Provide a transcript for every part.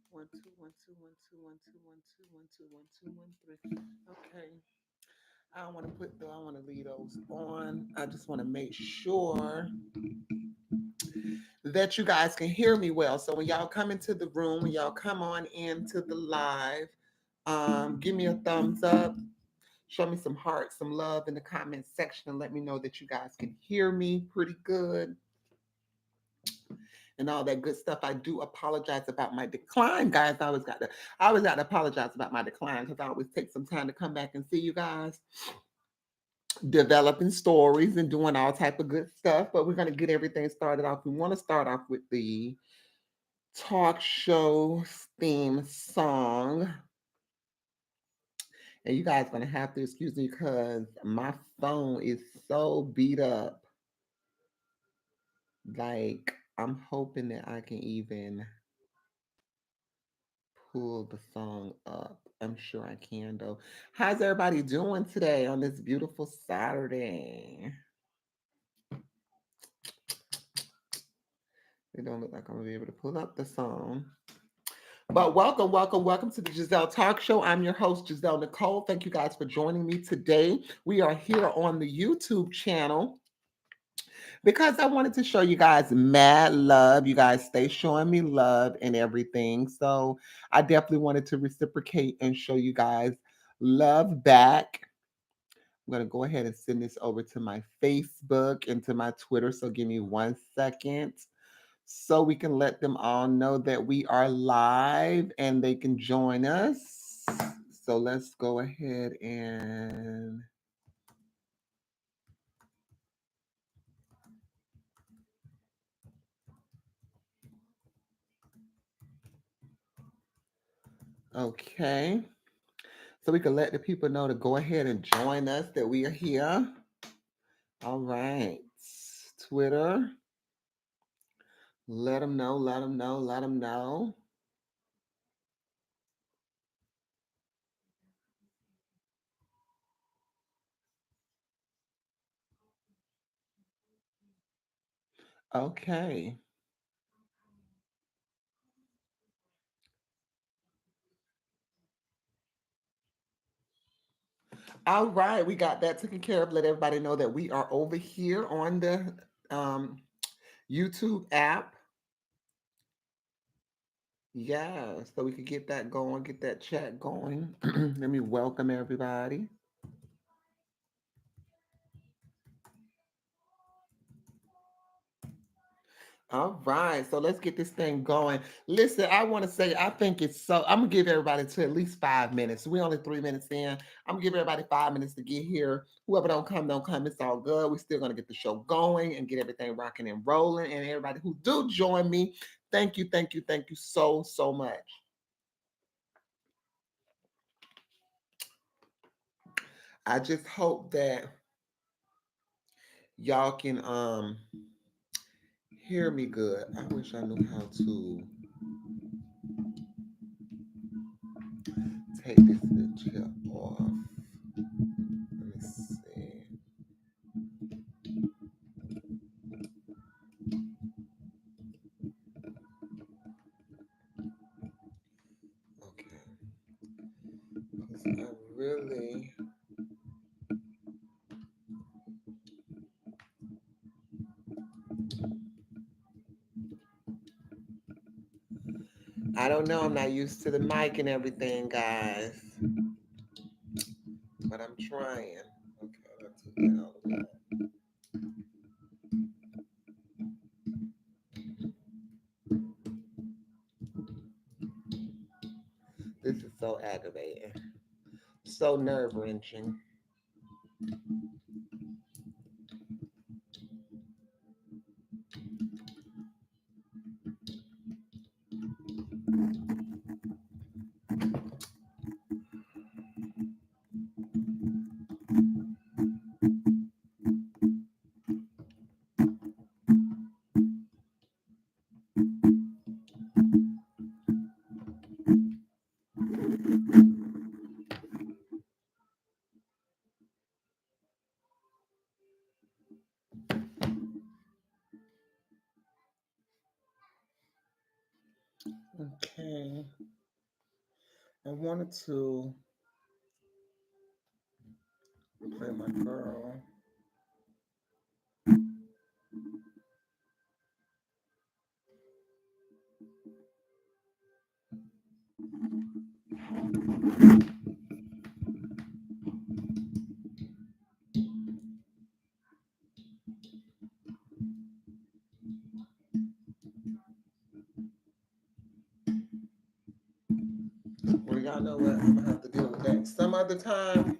One, two, one, two, one, two, one, two, one, two, one, two, one, two, one, three. Okay. I don't want to put I want to leave those on. I just want to make sure that you guys can hear me well. So when y'all come into the room, when y'all come on into the live, give me a thumbs up. Show me some heart, some love in the comment section, and let me know that you guys can hear me pretty good and all that good stuff. I do apologize about my decline, guys. I always got to apologize about my decline because I always take some time to come back and see you guys, developing stories and doing all type of good stuff. But we're gonna get everything started off. We want to start off with the talk show theme song. And you guys gonna have to excuse me because my phone is so beat up. Like I'm hoping that I can even pull the song up. I'm sure I can though. How's everybody doing today on this beautiful Saturday? It don't look like I'm gonna be able to pull up the song. But welcome, welcome, welcome to the Gezelle Talk Show. I'm your host, Gezelle Nicole. Thank you guys for joining me today. We are here on the YouTube channel because I wanted to show you guys mad love. You guys stay showing me love and everything. So I definitely wanted to reciprocate and show you guys love back. I'm going to go ahead and send this over to my Facebook and to my Twitter. So give me 1 second so we can let them all know that we are live and they can join us. So let's go ahead and okay. So we can let the people know to go ahead and join us that we are here. All right. Twitter. Let them know, let them know, let them know. Okay. All right, we got that taken care of. Let everybody know that we are over here on the um, YouTube app. Yeah, so we could get that going, get that chat going. Let me welcome everybody. All right, so let's get this thing going. Listen, I want to say I think it's so. I'm gonna give everybody to at least 5 minutes. We're only 3 minutes in. I'm gonna give everybody 5 minutes to get here. Whoever don't come, don't come. It's all good. We're still gonna get the show going and get everything rocking and rolling. And everybody who do join me, thank you, thank you, thank you so much. I just hope that y'all can hear me good. I wish I knew how to take this little chip off. Let me see. Okay. Because I really. I don't know. I'm not used to the mic and everything, guys. But I'm trying. Okay, let's take that all the way out. This is so aggravating. So nerve wrenching. Okay. I wanted to play my girl. Well, y'all know what? I'm gonna have to deal with that some other time.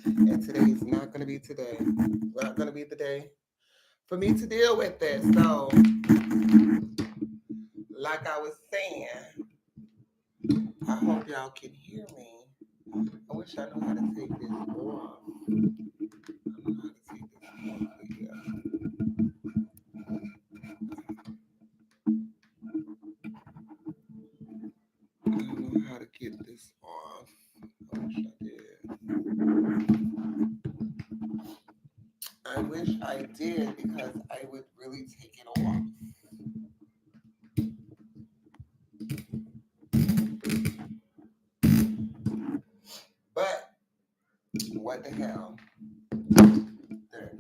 And today is not gonna be today. Not gonna be the day for me to deal with this. So, like I was saying, I hope y'all can hear me. I wish I knew how to take this off. I don't know how to take this off here. I don't know how to get this off. I wish I did. I wish I did because I would really take it off. But what the hell? There you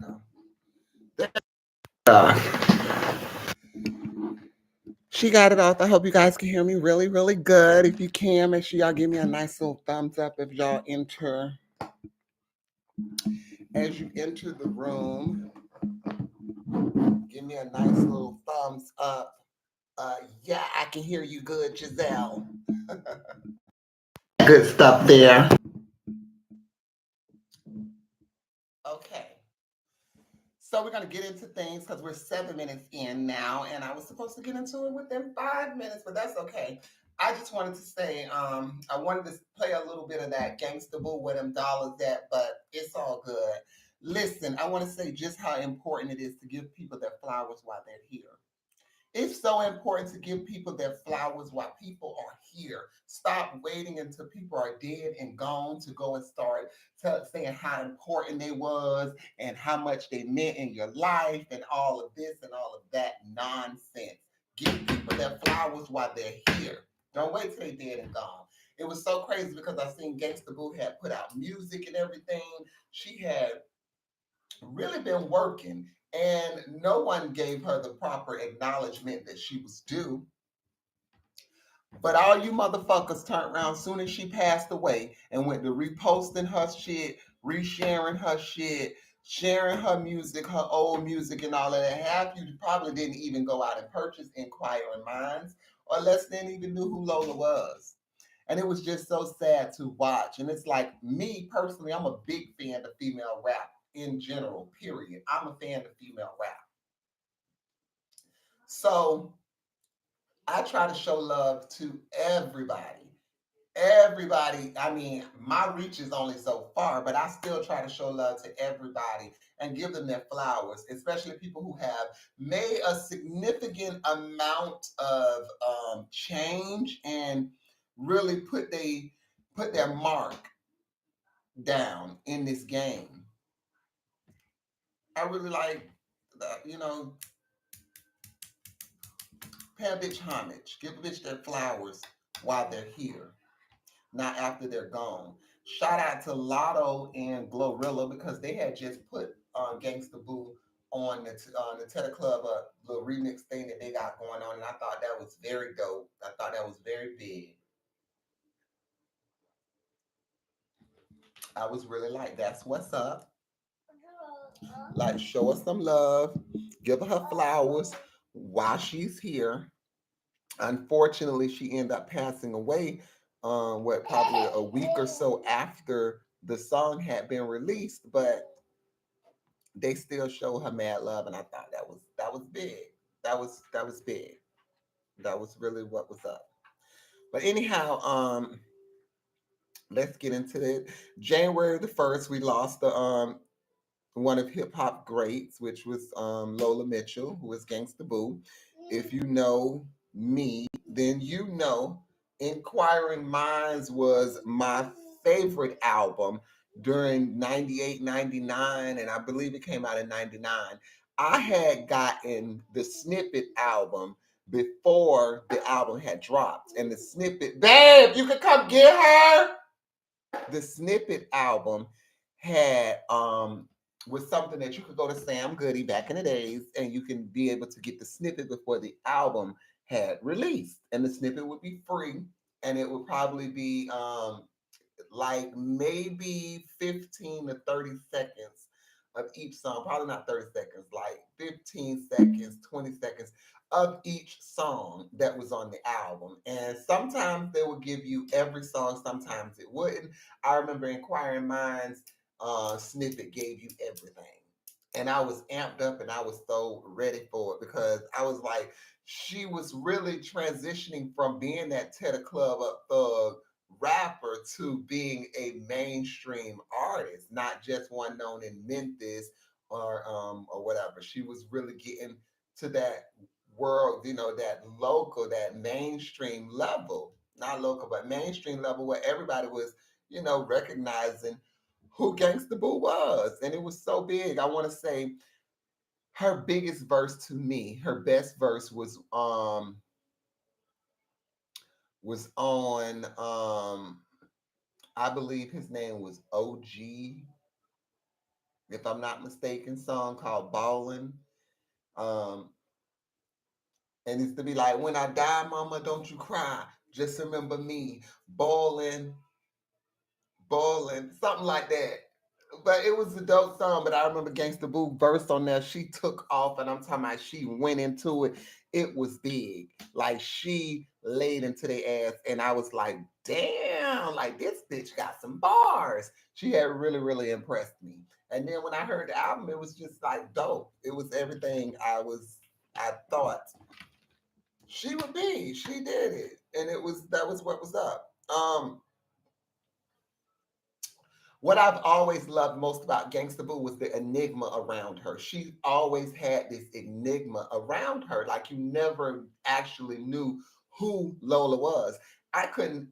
go. She got it off. I hope you guys can hear me really, really good. If you can, make sure y'all give me a nice little thumbs up if y'all enter. As you enter the room, give me a nice little thumbs up. Yeah, I can hear you good, Gezelle. Good stuff there. Okay. So we're going to get into things because we're 7 minutes in now, and I was supposed to get into it within 5 minutes, but that's okay. I just wanted to say, I wanted to play a little bit of that Gangsta Boo where them dollars at, but it's all good. Listen, I want to say just how important it is to give people their flowers while they're here. It's so important to give people their flowers while people are here. Stop waiting until people are dead and gone to go and start saying how important they was and how much they meant in your life and all of this and all of that nonsense. Give people their flowers while they're here. Don't wait till they're dead and gone. It was so crazy because I seen Gangsta Boo had put out music and everything. She had really been working, and no one gave her the proper acknowledgement that she was due. But all you motherfuckers turned around soon as she passed away and went to reposting her shit, resharing her shit, sharing her music, her old music, and all of that. Half you probably didn't even go out and purchase Inquiring Minds, or less than even knew who Lola was. And it was just so sad to watch. And it's like me personally, I'm a big fan of female rap in general, period. I'm a fan of female rap. So I try to show love to everybody. Everybody, I mean, my reach is only so far, but I still try to show love to everybody and give them their flowers, especially people who have made a significant amount of change and really put their mark down in this game. I really like, pay a bitch homage, give a bitch their flowers while they're here, not after they're gone. Shout out to Lotto and Glorilla because they had just put Gangsta Boo on the Tedder Club little remix thing that they got going on, and I thought that was very dope. I thought that was very big. I was really like, that's what's up. Like, show us some love, give her flowers while she's here. Unfortunately, she ended up passing away. What probably a week or so after the song had been released, but they still show her mad love, and I thought that was big. That was big. That was really what was up. But anyhow, let's get into it. January the 1st, we lost the one of hip hop greats, which was Lola Mitchell, who was Gangsta Boo. If you know me, then you know Inquiring Minds was my favorite album during 98, 99, and I believe it came out in 99. I had gotten the Snippet album before the album had dropped. And the snippet, babe, you can come get her. The snippet album had was something that you could go to Sam Goody back in the days and you can be able to get the snippet before the album had released. And the snippet would be free and it would probably be like maybe 15 to 30 seconds of each song, probably not 30 seconds, like 15 seconds, 20 seconds of each song that was on the album. And sometimes they would give you every song, sometimes it wouldn't. I remember Inquiring Minds snippet gave you everything. And I was amped up and I was so ready for it because I was like, she was really transitioning from being that Teddy Club Up Thug rapper to being a mainstream artist, not just one known in Memphis or whatever. She was really getting to that world, that local, that mainstream level, not local, but mainstream level where everybody was, recognizing who Gangsta Boo was. And it was so big. I want to say her biggest verse to me, her best verse was on I believe his name was OG, if I'm not mistaken, song called Ballin'. Um, and it's to be like, when I die, mama, don't you cry. Just remember me, ballin', ballin', something like that. But it was a dope song. But I remember Gangsta Boo verse on there. She took off, and I'm talking about she went into it. It was big. Like she laid into their ass, and I was like, damn, like this bitch got some bars. She had really, really impressed me. And then when I heard the album, it was just like dope. It was everything I thought she would be. She did it. And that was what was up. What I've always loved most about Gangsta Boo was the enigma around her. She always had this enigma around her, like you never actually knew who Lola was. I couldn't,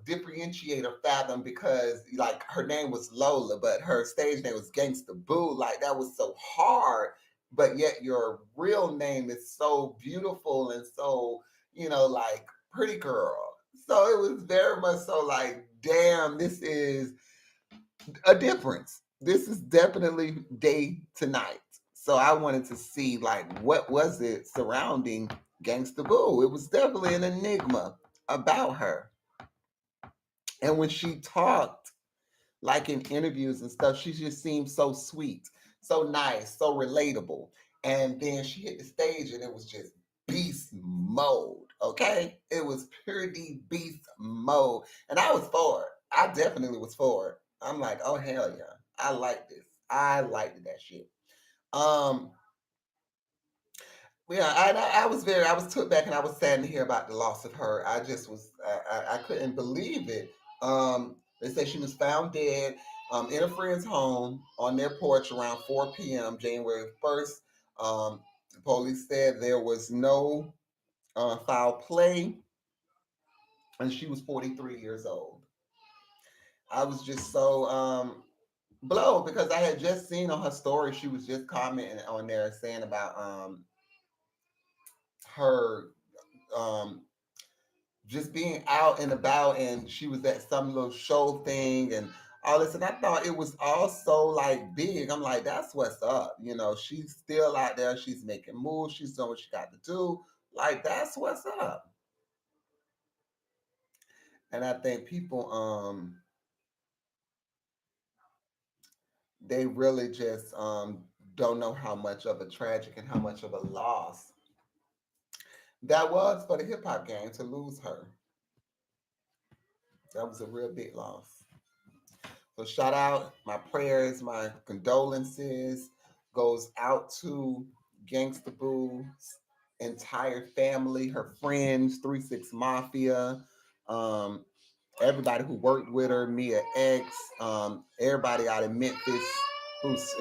differentiate or fathom because like her name was Lola, but her stage name was Gangsta Boo. Like that was so hard, but yet your real name is so beautiful and so, like pretty girl. So it was very much so like, damn, this is a difference. This is definitely day to night. So I wanted to see like what was it surrounding Gangsta Boo. It was definitely an enigma about her. And when she talked, like in interviews and stuff, she just seemed so sweet, so nice, so relatable. And then she hit the stage and it was just beast mode. Okay. It was pure D beast mode. And I was for it. I definitely was for it. I'm like, oh hell yeah. I like this. I liked that shit. Um, yeah, I was took back and I was saddened to hear about the loss of her. I just was, I couldn't believe it. They say she was found dead in a friend's home on their porch around 4 p.m. January 1st. The police said there was no foul play, and she was 43 years old. I was just so blown because I had just seen on her story she was just commenting on there saying about her um just being out and about and she was at some little show thing and all this and I thought it was also like big. I'm like, that's what's up. She's still out there, she's making moves, she's doing what she got to do. Like that's what's up. And I think people they really just don't know how much of a tragic and how much of a loss that was for the hip hop game to lose her. That was a real big loss. So shout out, my prayers, my condolences goes out to Gangsta Boo's entire family, her friends, 3 6 Mafia, um, everybody who worked with her, Mia X, everybody out in Memphis who's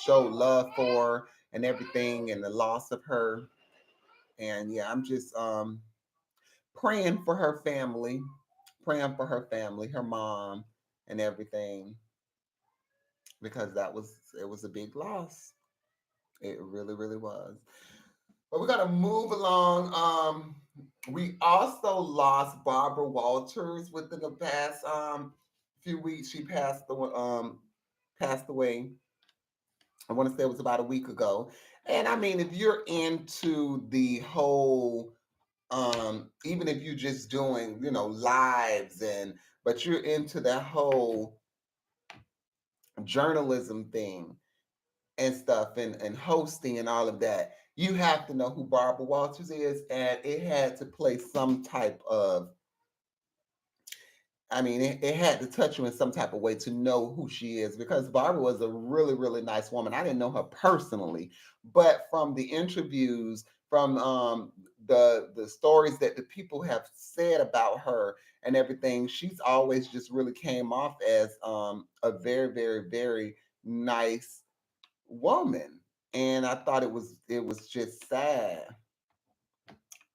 showed love for her and everything, and the loss of her. And yeah, I'm just praying for her family, praying for her family, her mom, and everything because it was a big loss. It really, really was. But we're gonna move along. We also lost Barbara Walters within the past few weeks. She passed away. I want to say it was about a week ago. And I mean, if you're into the whole even if you're just doing, lives but you're into that whole journalism thing and stuff and hosting and all of that, you have to know who Barbara Walters is, and it had to play some type of, I mean, it had to touch you in some type of way to know who she is, because Barbara was a really, really nice woman. I didn't know her personally, but from the interviews, from the stories that the people have said about her and everything, she's always just really came off as a very, very, very nice woman. And I thought it was just sad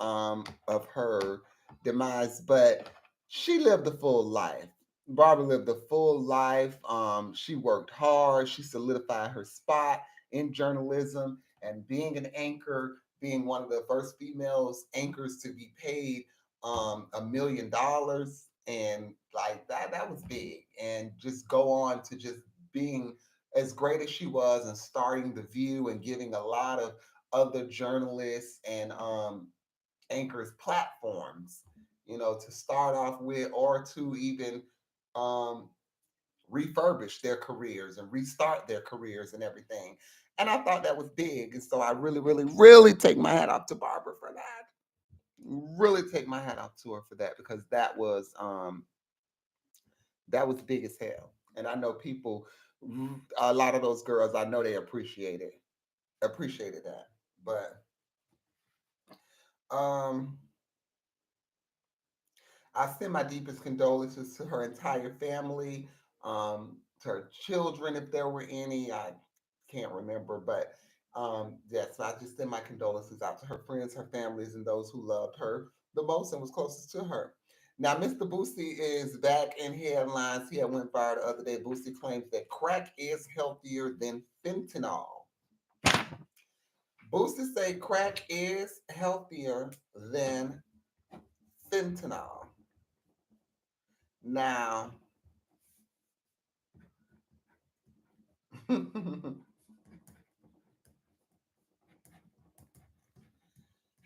of her demise, but she lived a full life. Barbara lived a full life. She worked hard. She solidified her spot in journalism and being an anchor, being one of the first females anchors to be paid $1 million, and like that was big. And just go on to just being as great as she was and starting the View and giving a lot of other journalists and anchors platforms, to start off with, or to even um, refurbish their careers and restart their careers and everything. And I thought that was big. And so I really, really, really take my hat off to Barbara for that. Really take my hat off to her for that, because that was big as hell. And I know people, a lot of those girls, I know they appreciated that. But um I send my deepest condolences to her entire family, to her children, if there were any. I can't remember, but yes, I just send my condolences out to her friends, her families, and those who loved her the most and was closest to her. Now, Mr. Boosie is back in headlines. He had went viral the other day. Boosie claims that crack is healthier than fentanyl. Boosie say crack is healthier than fentanyl. Now,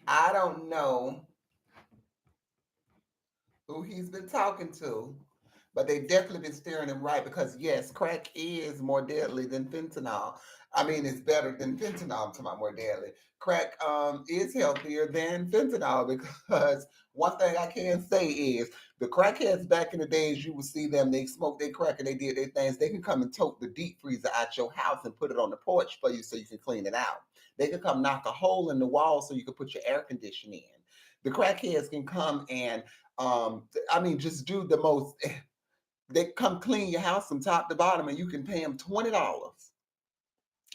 I don't know who he's been talking to, but they've definitely been steering him right, because yes, crack is more deadly than fentanyl. I mean, it's better than fentanyl. I'm talking about more deadly. Crack is healthier than fentanyl, because one thing I can say is the crackheads back in the days, you would see them, they smoked their crack and they did their things. They can come and tote the deep freezer out your house and put it on the porch for you so you can clean it out. They can come knock a hole in the wall so you can put your air conditioning in. The crackheads can come and I mean, just do the most. They come clean your house from top to bottom, and you can pay them $20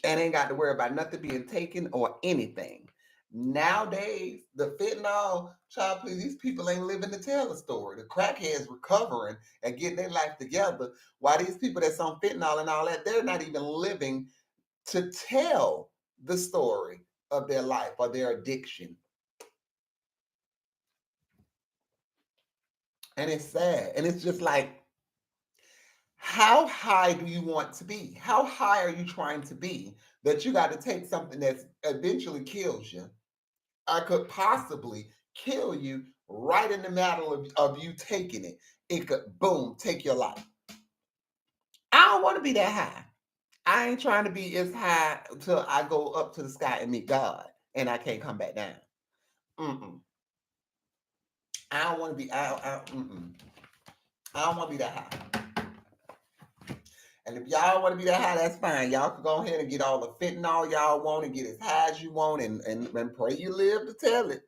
and ain't got to worry about nothing being taken or anything. Nowadays, the fentanyl, child, please, these people ain't living to tell the story. The crackheads recovering and getting their life together, while these people that's on fentanyl and all that, they're not even living to tell the story of their life or their addiction. And it's sad. And it's just like, how high do you want to be? How high are you trying to be that you got to take something that eventually kills you? I could possibly kill you right in the matter of you taking it. It could, boom, take your life. I don't want to be that high. I ain't trying to be as high until I go up to the sky and meet God and I can't come back down. Mm-mm. I don't want to be, I don't want to be that high. And if y'all want to be that high, that's fine. Y'all can go ahead and get all the fentanyl y'all want and get as high as you want, and pray you live to tell it.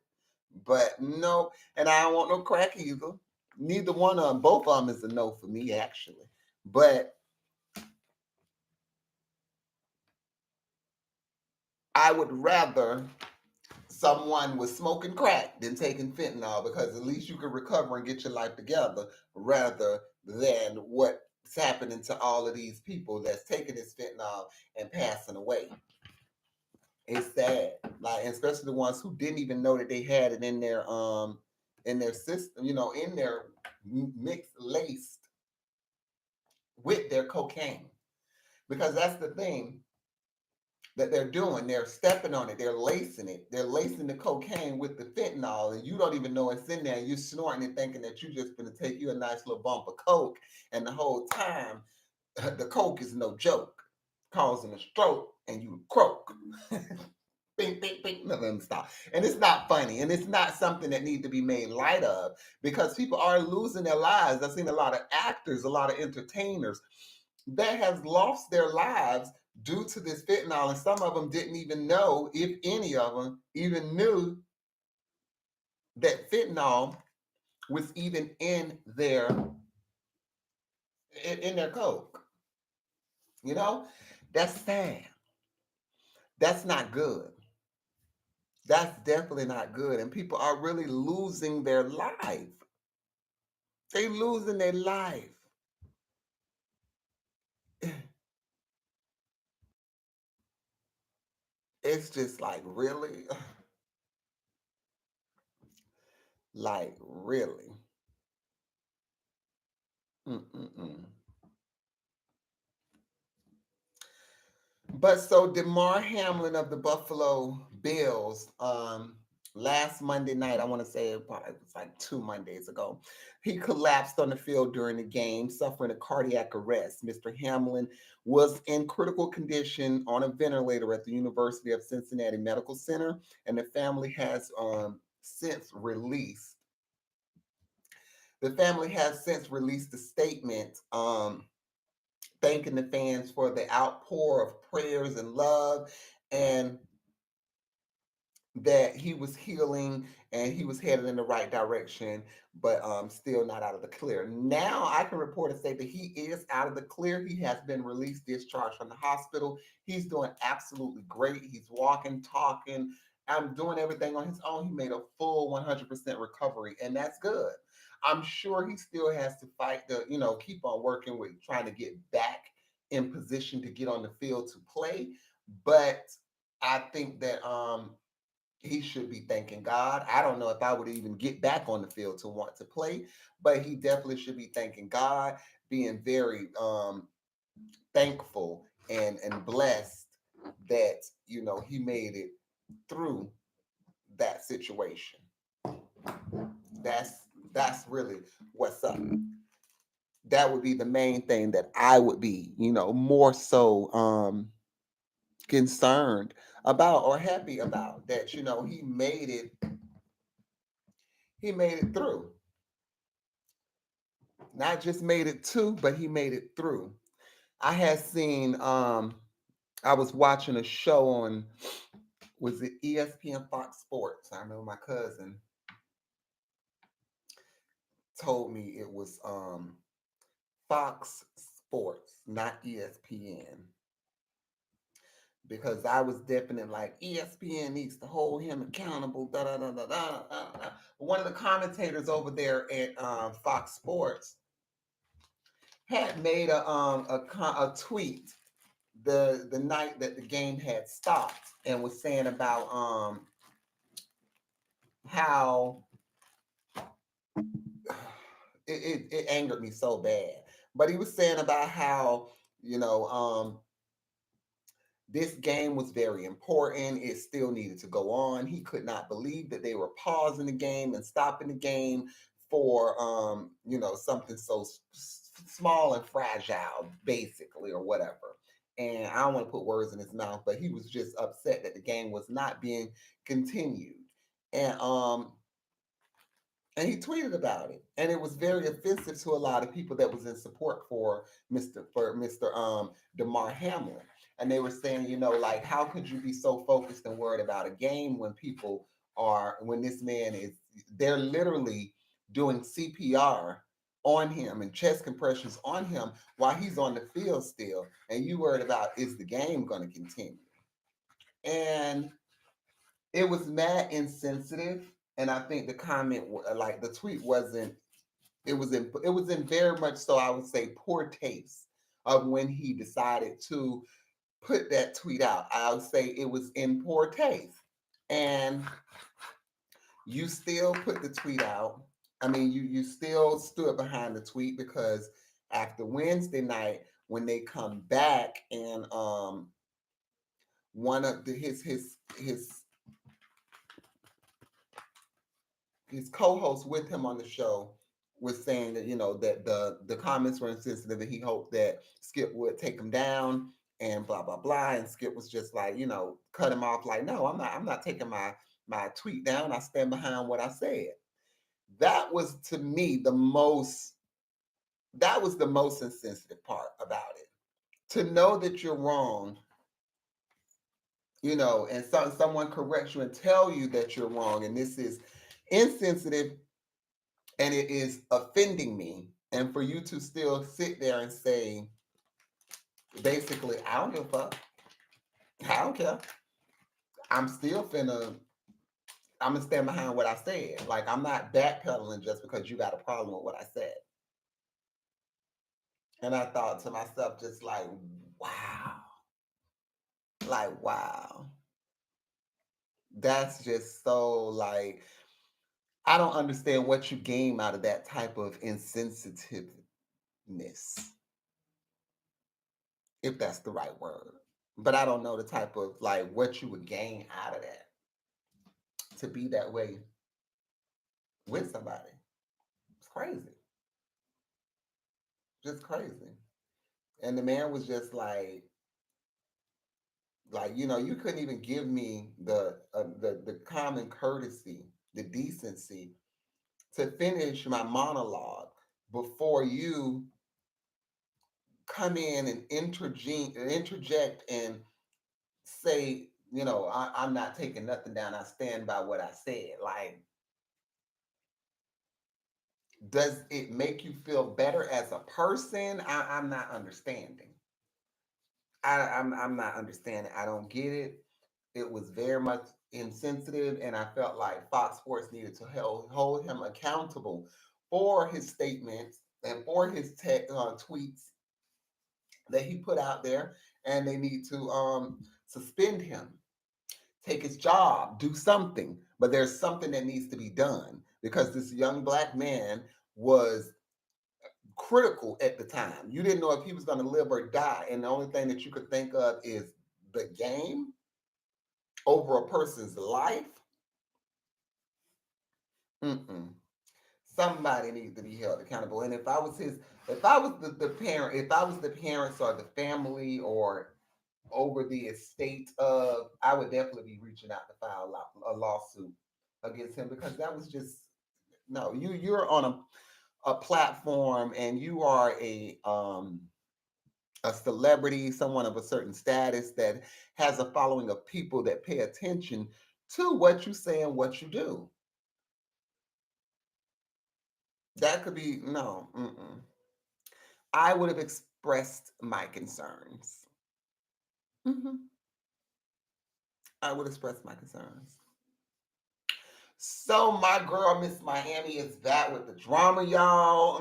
But no, and I don't want no crack either. Neither one of them, both of them is a no for me, actually. But I would rather someone was smoking crack than taking fentanyl, because at least you can recover and get your life together, rather than what's happening to all of these people that's taking this fentanyl and passing away. It's sad, like especially the ones who didn't even know that they had it in their system, in their mixed laced with their cocaine. Because that's the thing that they're doing. They're stepping on it. They're lacing it. They're lacing the cocaine with the fentanyl, and you don't even know it's in there. You're snorting and thinking that you're just going to take you a nice little bump of coke, and the whole time the coke is no joke, causing a stroke, and you croak. Bing, bing, bing. No, let me stop. And it's not funny, and it's not something that needs to be made light of because people are losing their lives. I've seen a lot of actors, a lot of entertainers that has lost their lives due to this fentanyl, and some of them didn't even know, if any of them even knew, that fentanyl was even in their coke. You know, that's sad. That's not good. That's definitely not good, and people are really losing their life. They losing their life. It's just like really, like really. Mm-mm-mm. But so DeMar Hamlin of the Buffalo Bills, last Monday night, I want to say it was like 2 Mondays ago, he collapsed on the field during the game, suffering a cardiac arrest. Mr. Hamlin was in critical condition on a ventilator at the University of Cincinnati Medical Center, and the family has since released. The family has since released a statement thanking the fans for the outpour of prayers and love, and that he was healing and he was headed in the right direction, but still not out of the clear. Now I can report and say that he is out of the clear. He has been released, discharged from the hospital. He's doing absolutely great. He's walking, talking, I'm doing everything on his own. He made a full 100% recovery, and that's good. I'm sure he still has to fight keep on working with trying to get back in position to get on the field to play. But I think that he should be thanking God. I don't know if I would even get back on the field to want to play, but he definitely should be thanking God, being very thankful and blessed that he made it through that situation. That's that's really what's up. That would be the main thing that I would be, more so concerned about or happy about, that he made it through. Not just made it to, but he made it through. I had seen I was watching a show on, was it ESPN Fox Sports? I remember my cousin told me it was Fox Sports, not ESPN. Because I was definitely like, ESPN needs to hold him accountable. Da, da, da, da, da, da, da. One of the commentators over there at Fox Sports had made a tweet the night that the game had stopped, and was saying about how it angered me so bad. But he was saying about how you know um, this game was very important. It still needed to go on. He could not believe that they were pausing the game and stopping the game for something so small and fragile, basically, or whatever. And I don't want to put words in his mouth, but he was just upset that the game was not being continued. And and he tweeted about it, and it was very offensive to a lot of people that was in support for Mr. DeMar Hamlin. And they were saying, like, how could you be so focused and worried about a game when this man is, they're literally doing CPR on him and chest compressions on him while he's on the field still, and you worried about, is the game going to continue? And it was mad insensitive. And I think the like the tweet wasn't, it was in very much so, I would say, poor taste of when he decided to put that tweet out. I'll say it was in poor taste. And you still put the tweet out. I mean, you still stood behind the tweet because after Wednesday night, when they come back and one of his co-host with him on the show was saying that that the comments were insensitive and he hoped that Skip would take him down and blah blah blah, and Skip was just like cut him off like, no, I'm not taking my tweet down. I stand behind what I said. That was to me the most insensitive part about it, to know that you're wrong, and someone corrects you and tell you that you're wrong, and this is insensitive and it is offending me. And for you to still sit there and say, basically, I don't give a fuck. I don't care. I'm still I'm gonna stand behind what I said. Like, I'm not backpedaling just because you got a problem with what I said. And I thought to myself, just wow, wow. That's just so I don't understand what you gain out of that type of insensitiveness, if that's the right word. But I don't know the type of what you would gain out of that to be that way with somebody. It's crazy. Just crazy. And the man was just you couldn't even give me the common courtesy, the decency to finish my monologue before you come in and interject and say, I'm not taking nothing down. I stand by what I said. Like, does it make you feel better as a person? I'm not understanding. I'm not understanding. I don't get it. It was very much insensitive, and I felt like Fox Sports needed to hold him accountable for his statements and for his tweets that he put out there, and they need to suspend him, take his job, do something. But there's something that needs to be done because this young black man was critical at the time. You didn't know if he was going to live or die, and the only thing that you could think of is the game over a person's life. Mm-mm. Somebody needs to be held accountable. And if I was the parent, if I was the parents or the family or over the estate of, I would definitely be reaching out to file a lawsuit against him because that was just no. You're on a platform and you are a celebrity, someone of a certain status that has a following of people that pay attention to what you say and what you do. That could be no. Mm-mm. I would have expressed my concerns. Hmm. I would express my concerns. So my girl, Miss Miami, is back with the drama, y'all.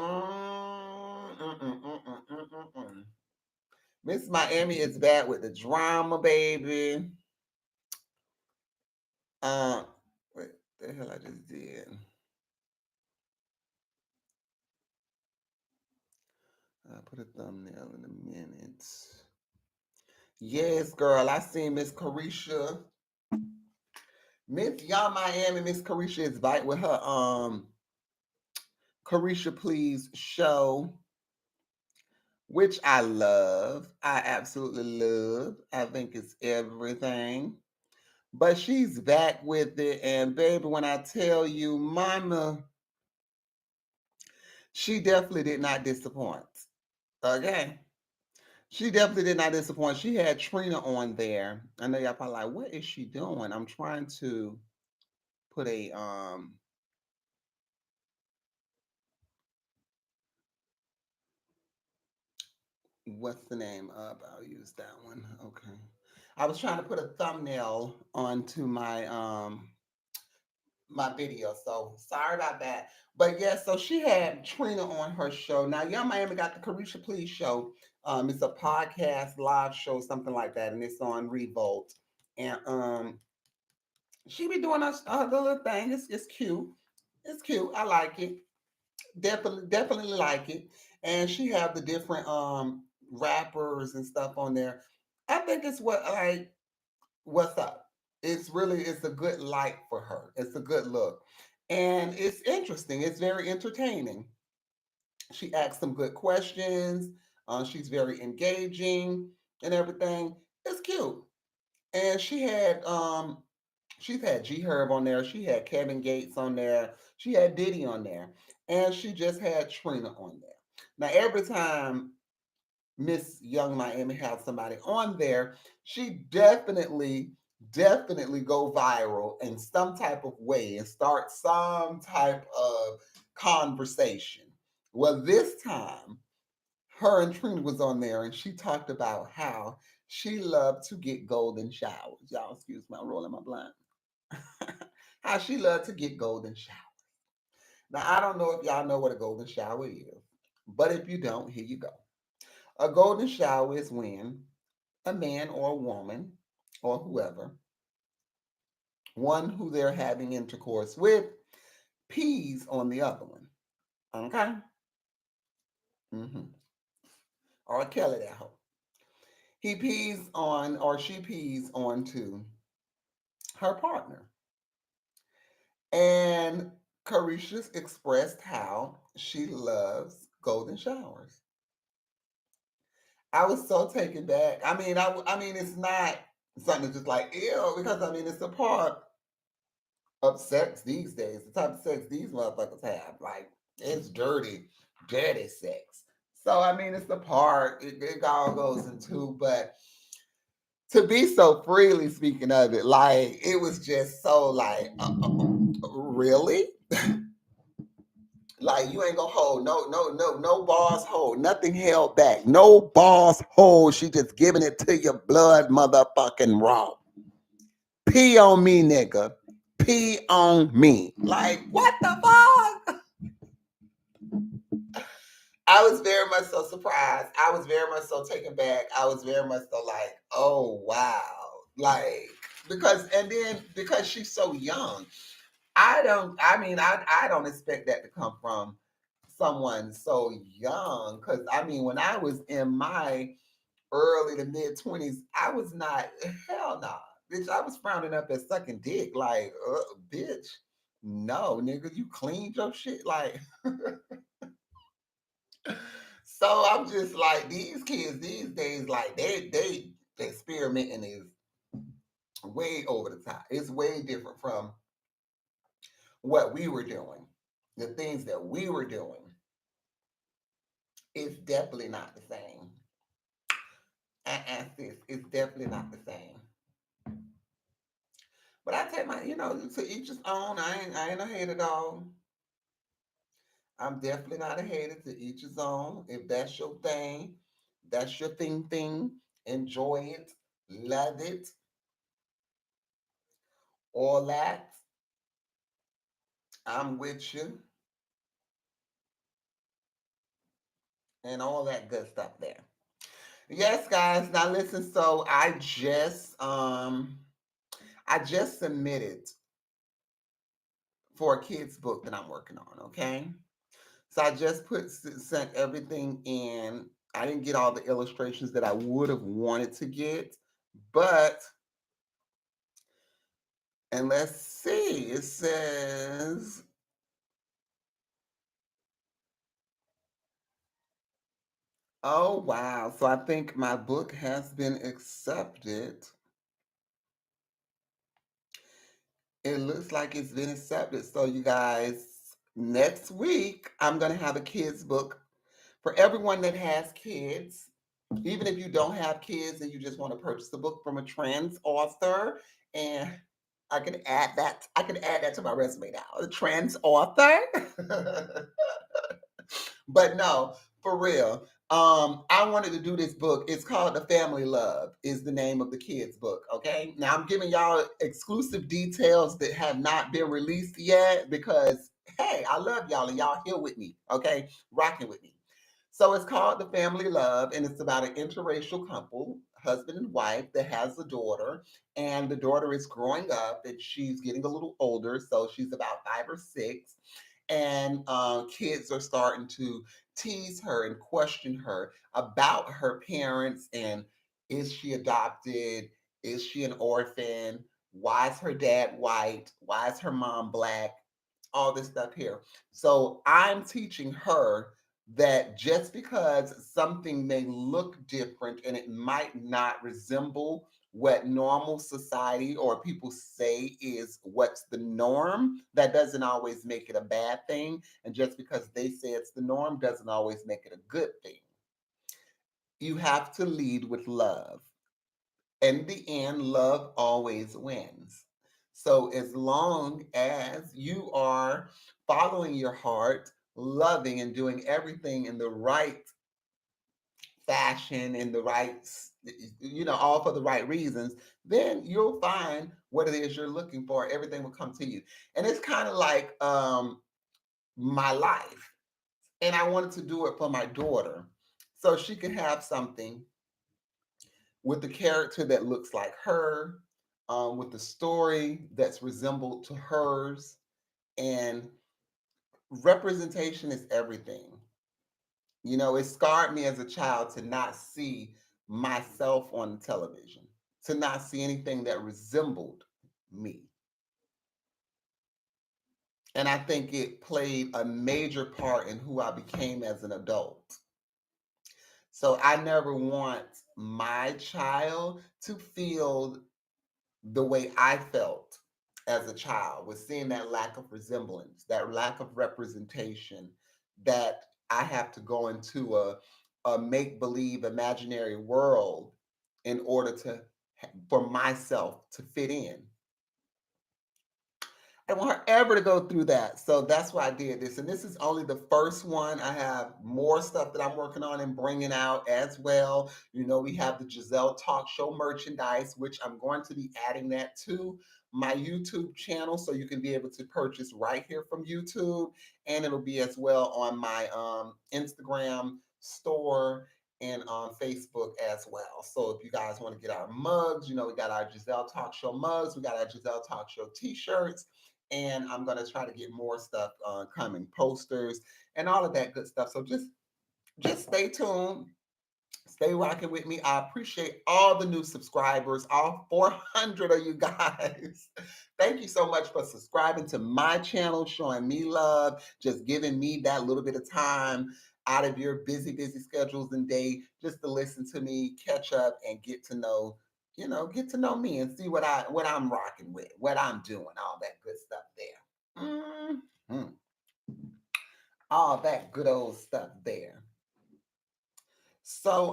Miss Miami is back with the drama, baby. Uh, what the hell I just did? I'll put a thumbnail in a minute. Yes, girl, I seen Miss Carisha. Miss Young Miami, Miss Carisha is back with her Carisha Please show, which I love. I absolutely love. I think it's everything. But she's back with it. And baby, when I tell you, mama, she definitely did not disappoint. Okay. She definitely did not disappoint. She had Trina on there. I know y'all probably like, what is she doing? I'm trying to put a what's the name up? I'll use that one. Okay. I was trying to put a thumbnail onto my video, so sorry about that. But yeah, so she had Trina on her show. Now, Young Miami got the Carisha Please show. It's a podcast live show, something like that, and it's on Revolt. And she be doing her little thing. It's cute. It's cute. I like it. Definitely like it. And she have the different rappers and stuff on there. I think it's what's up. It's a good light for her. It's a good look. And it's interesting. It's very entertaining. She asks some good questions. She's very engaging and everything. It's cute. And she's had G Herb on there. She had Kevin Gates on there. She had Diddy on there. And she just had Trina on there. Now every time Miss Young Miami has somebody on there, she definitely go viral in some type of way and start some type of conversation. Well, this time her and Trina was on there and she talked about how she loved to get golden showers. Y'all excuse my rolling my blind. How she loved to get golden showers. Now I don't know if y'all know what a golden shower is, but if you don't, here you go. A golden shower is when a man or a woman or whoever, one who they're having intercourse with, pees on the other one. Okay? Mm-hmm. Or Kelly that hoe. He pees on or she pees onto her partner. And Carisha's expressed how she loves golden showers. I was so taken back. I mean, it's not something just like ew, because I mean, it's a part of sex these days. The type of sex these motherfuckers have, like it's dirty sex. So I mean, it's the part it all goes into, but to be so freely speaking of it, like it was just so like, really? Like you ain't gonna hold no balls hold, nothing held back, no balls hold. She just giving it to your blood, motherfucking raw. Pee on me, nigga. Pee on me. Like what the fuck? I was very much so surprised. I was very much so taken back. I was very much so like, oh wow, like because she's so young. I don't expect that to come from someone so young. Cause I mean, when I was in my early to mid 20s, I was not, hell no. Bitch, I was frowning up at sucking dick. Like, bitch, no, nigga, you cleaned your shit. Like, so I'm just like, these kids these days, like, they experimenting is way over the top. It's way different from what we were doing. The things that we were doing, it's definitely not the same. Sis, it's definitely not the same. But I take my, to each his own. I ain't a hater dog. I'm definitely not a hater. To each his own. If that's your thing, that's your thing. Enjoy it, love it, all that. I'm with you, and all that good stuff there. Yes, guys. Now listen. So I just submitted for a kids book that I'm working on. Okay. So I just sent everything in. I didn't get all the illustrations that I would have wanted to get, but and let's see. It says, "Oh wow!" So I think my book has been accepted. It looks like it's been accepted. So you guys, next week I'm gonna have a kids book for everyone that has kids. Even if you don't have kids and you just want to purchase a book from a trans author, and I can add that to my resume now. A trans author. But no, for real. I wanted to do this book. It's called The Family Love, is the name of the kids' book. Okay. Now I'm giving y'all exclusive details that have not been released yet because hey, I love y'all and y'all here with me. Okay, rocking with me. So it's called The Family Love, and it's about an interracial couple, husband and wife, that has a daughter. And the daughter is growing up and she's getting a little older. So she's about 5 or 6. And kids are starting to tease her and question her about her parents and is she adopted? Is she an orphan? Why is her dad white? Why is her mom black? All this stuff here. So I'm teaching her that just because something may look different and it might not resemble what normal society or people say is what's the norm, that doesn't always make it a bad thing. And just because they say it's the norm doesn't always make it a good thing. You have to lead with love. In the end, love always wins. So as long as you are following your heart, loving and doing everything in the right fashion, in the right, all for the right reasons, then you'll find what it is you're looking for. Everything will come to you. And it's kind of like my life. And I wanted to do it for my daughter so she could have something with the character that looks like her, with the story that's resembled to hers. And representation is everything. It scarred me as a child to not see myself on television, to not see anything that resembled me. And I think it played a major part in who I became as an adult. So I never want my child to feel the way I felt as a child, with seeing that lack of resemblance, that lack of representation, that I have to go into a make believe imaginary world in order for myself to fit in. I don't want her ever to go through that. So that's why I did this. And this is only the first one. I have more stuff that I'm working on and bringing out as well. We have the Gezelle Talk Show merchandise, which I'm going to be adding that to my YouTube channel. So you can be able to purchase right here from YouTube. And it'll be as well on my Instagram store and on Facebook as well. So if you guys want to get our mugs, we got our Gezelle Talk Show mugs. We got our Gezelle Talk Show t-shirts, and I'm gonna try to get more stuff coming, posters and all of that good stuff. So just stay tuned, stay rocking with me. I appreciate all the new subscribers, all 400 of you guys. Thank you so much for subscribing to my channel, showing me love, just giving me that little bit of time out of your busy schedules and day just to listen to me, catch up, and get to know me and see what I'm rocking with, what I'm doing, all that good stuff there. Mhm. All that good old stuff there. So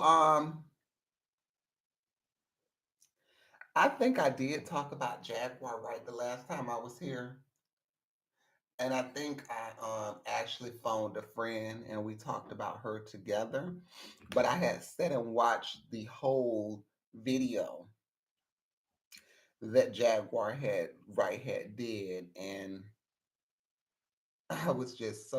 I think I did talk about Jaguar right the last time I was here. And I think I actually phoned a friend and we talked about her together. But I had sat and watched the whole video that Jaguar had did, and I was just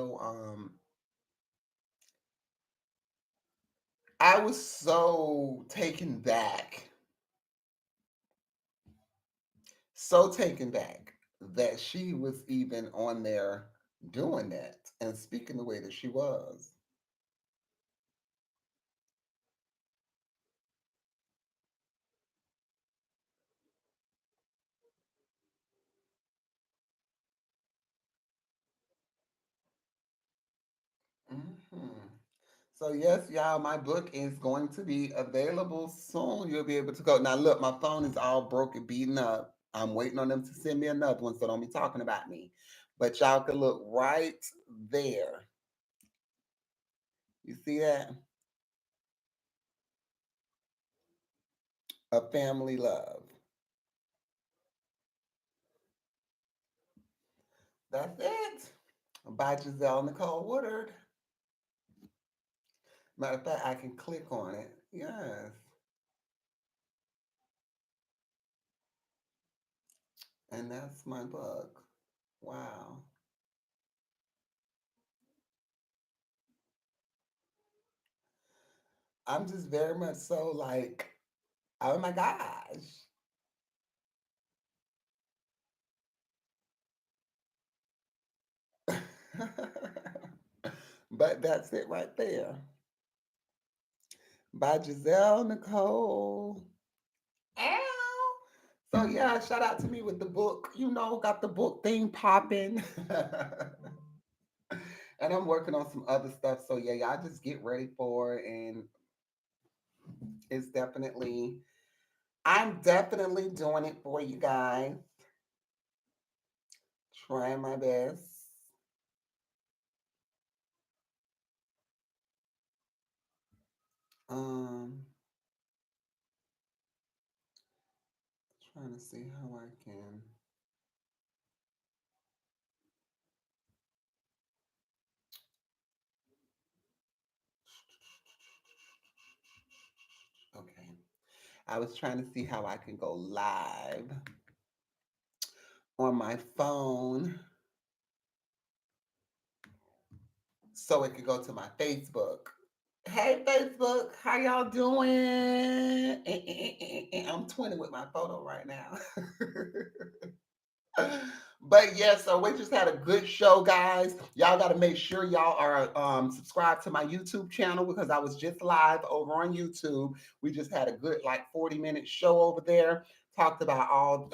I was so taken back that she was even on there doing that and speaking the way that she was. Mhm. So yes, y'all, my book is going to be available soon. You'll be able to go. Now look, my phone is all broken, beaten up. I'm waiting on them to send me another one, so don't be talking about me. But y'all can look right there. You see that? A family love. That's it. By Gezelle Nicole Woodard. Matter of fact, I can click on it. Yes. And that's my book. Wow. I'm just very much so like, oh my gosh. But that's it right there. By Gezelle Nicole. Ow. So yeah, shout out to me with the book. Got the book thing popping. And I'm working on some other stuff. So yeah, y'all just get ready for it. And it's definitely, I'm definitely doing it for you guys. Trying my best. Um, Trying to see how I can. Okay. I was trying to see how I can go live on my phone so it could go to my Facebook. Hey Facebook, how y'all doing? I'm 20 with my photo right now. But yeah, so we just had a good show, guys. Y'all got to make sure y'all are subscribed to my YouTube channel because I was just live over on YouTube. We just had a good like 40-minute show over there. Talked about all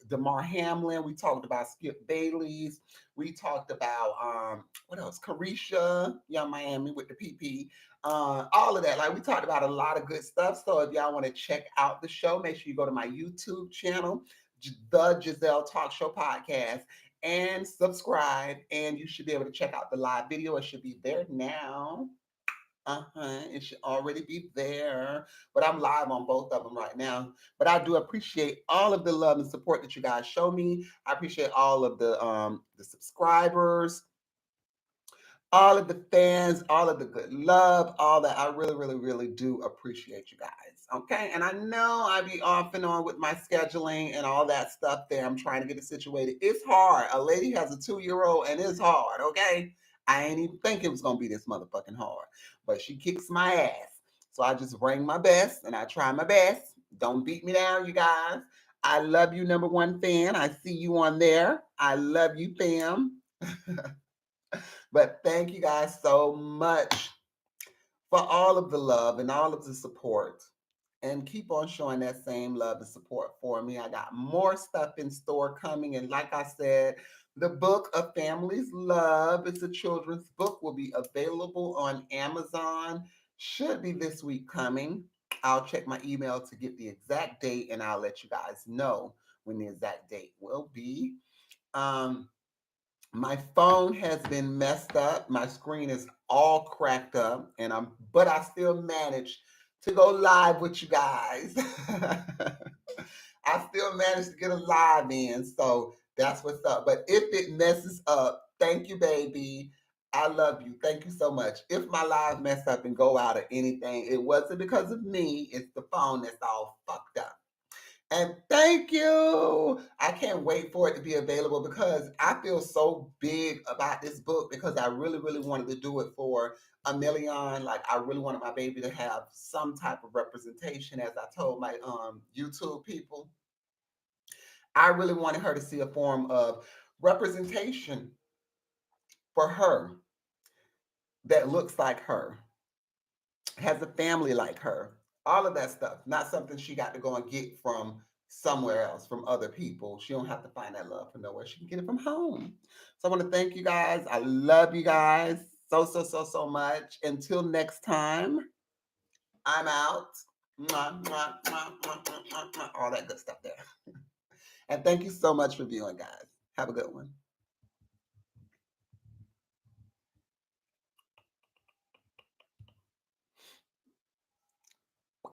Damar Hamlin. We talked about Skip Bailey's. We talked about what else? Carisha, Young Miami with the PP. All of that. Like we talked about a lot of good stuff. So if y'all want to check out the show, make sure you go to my YouTube channel, the Gezelle Talk Show podcast, and subscribe. And you should be able to check out the live video. It should be there now. It should already be there. But I'm live on both of them right now. But I do appreciate all of the love and support that you guys show me. I appreciate all of the subscribers, all of the fans, all of the good love, all that. I really, really, really do appreciate you guys. Okay. And I know I be off and on with my scheduling and all that stuff there. I'm trying to get it situated. It's hard. A lady has a 2-year-old and it's hard. Okay. I ain't even think it was going to be this motherfucking hard, but she kicks my ass. So I just bring my best and I try my best. Don't beat me down, you guys. I love you, number one fan. I see you on there. I love you, fam. But thank you guys so much for all of the love and all of the support. And keep on showing that same love and support for me. I got more stuff in store coming. And like I said, the book of Family's Love, it's a children's book, will be available on Amazon. Should be this week coming. I'll check my email to get the exact date and I'll let you guys know when the exact date will be. Um, my phone has been messed up. My screen is all cracked up, but I still managed to go live with you guys. I still managed to get a live in, so that's what's up. But if it messes up, thank you, baby. I love you. Thank you so much. If my live mess up and go out or anything, it wasn't because of me. It's the phone that's all fucked up. And thank you. I can't wait for it to be available because I feel so big about this book because I really, really wanted to do it for a million. Like I really wanted my baby to have some type of representation, as I told my YouTube people. I really wanted her to see a form of representation for her that looks like her, has a family like her, all of that stuff. Not something she got to go and get from somewhere else, from other people. She don't have to find that love from nowhere. She can get it from home. So I want to thank you guys. I love you guys so, so, so, so much. Until next time, I'm out. Mwah, mwah, mwah, mwah, mwah, mwah, mwah, all that good stuff there. And thank you so much for viewing, guys. Have a good one.